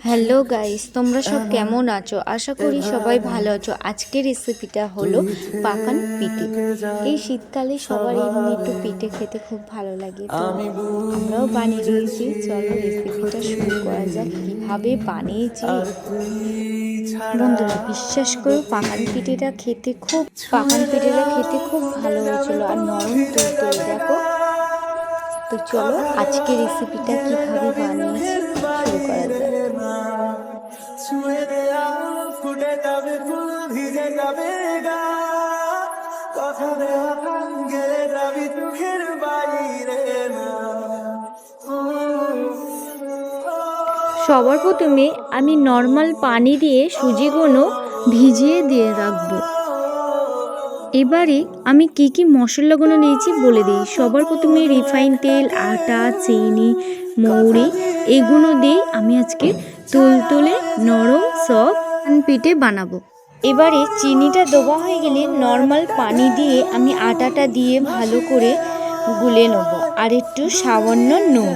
Hello guys, তোমরা সব কেমন আছো? আশা করি সবাই ভালো আছো। আজকের রেসিপিটা হলো পাকান পিঠে। এই শীতকালে সবার এমনি একটু পিঠে খেতে খুব ভালো লাগে, তো আমরাও বানিয়ে নিয়েছি। চলো রেসিপিটা শুরু করা যাক। কিভাবে বানিয়েছি বন্ধুরা, বিশ্বাস করো পাকান পিঠেটা খেতে খুব ভালো হয়েছিল আর নরম তুলতুলে। দেখো, তো চলো আজকে রেসিপিটা কিভাবে বানিয়েছি শুরু করা যাক। সবার প্রথমে আমি নর্মাল পানি দিয়ে সুজিগুলো ভিজিয়ে দিয়ে রাখবো। এবারে আমি কি কি মশলাগুলো নিয়েছি বলে দিই। সবার প্রথমে রিফাইন তেল, আটা, চিনি, মৌরি এগুলো দিয়ে আমি আজকে তুলতুলে নরম সফট পিঠে বানাবো। এবারে চিনিটা দেওয়া হয়ে গেলে নর্মাল পানি দিয়ে আমি আটাটা দিয়ে ভালো করে গুলে নেব, আর একটু সামান্য নুন।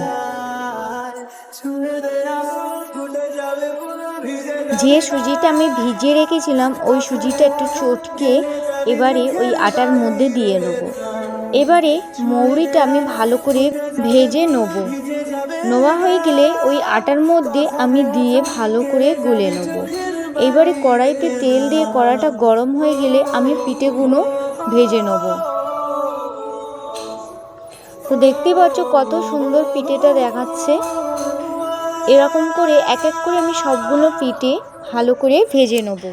যে সুজিটা আমি ভিজিয়ে রেখেছিলাম ওই সুজিটা একটু চটকে এবারে ওই আটার মধ্যে দিয়ে নেব। এবারে মৌরিটা আমি ভালো করে ভেজে নেওয়া হয়ে গেলে ওই আটার মধ্যে আমি দিয়ে ভালো করে গুলে নেব। এবারে কড়াইতে তেল দিয়ে কড়াটা গরম হয়ে গেলে আমি পিঠেগুলো ভেজে নেব। তো দেখতেই পাচ্ছ কত সুন্দর পিঠেটা দেখাচ্ছে। এরকম করে এক এক করে আমি সবগুলো পিঠে ভালো করে ভেজে নেব।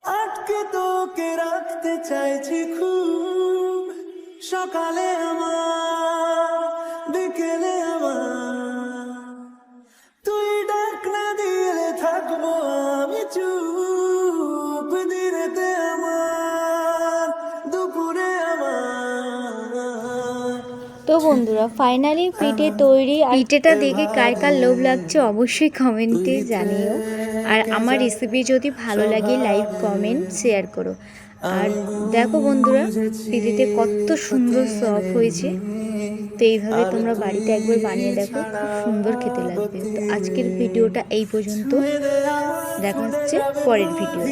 আটকে তোকে রাখতে চাইছি খুব, সকালে আমার বিকেলে আমার, তুই ডাক না দিলে থাকবো আমি চুপ, দিনেতে আমার দুপুরে আমার। তো বন্ধুরা, ফাইনালি পিঠে তৈরি। পিঠেটা দেখে কার কার লোভ লাগছে অবশ্যই কমেন্টে জানিও। আর আমার রেসিপি যদি ভালো লাগে লাইক, কমেন্ট, শেয়ার করো। আর দেখো বন্ধুরা, পিঠেতে কত সুন্দর সফট হয়েছে। তো এইভাবে তোমরা বাড়িতে একবার বানিয়ে দেখো, খুব সুন্দর খেতে লাগবে। তো আজকের ভিডিওটা এই পর্যন্ত, দেখা হচ্ছে পরের ভিডিও।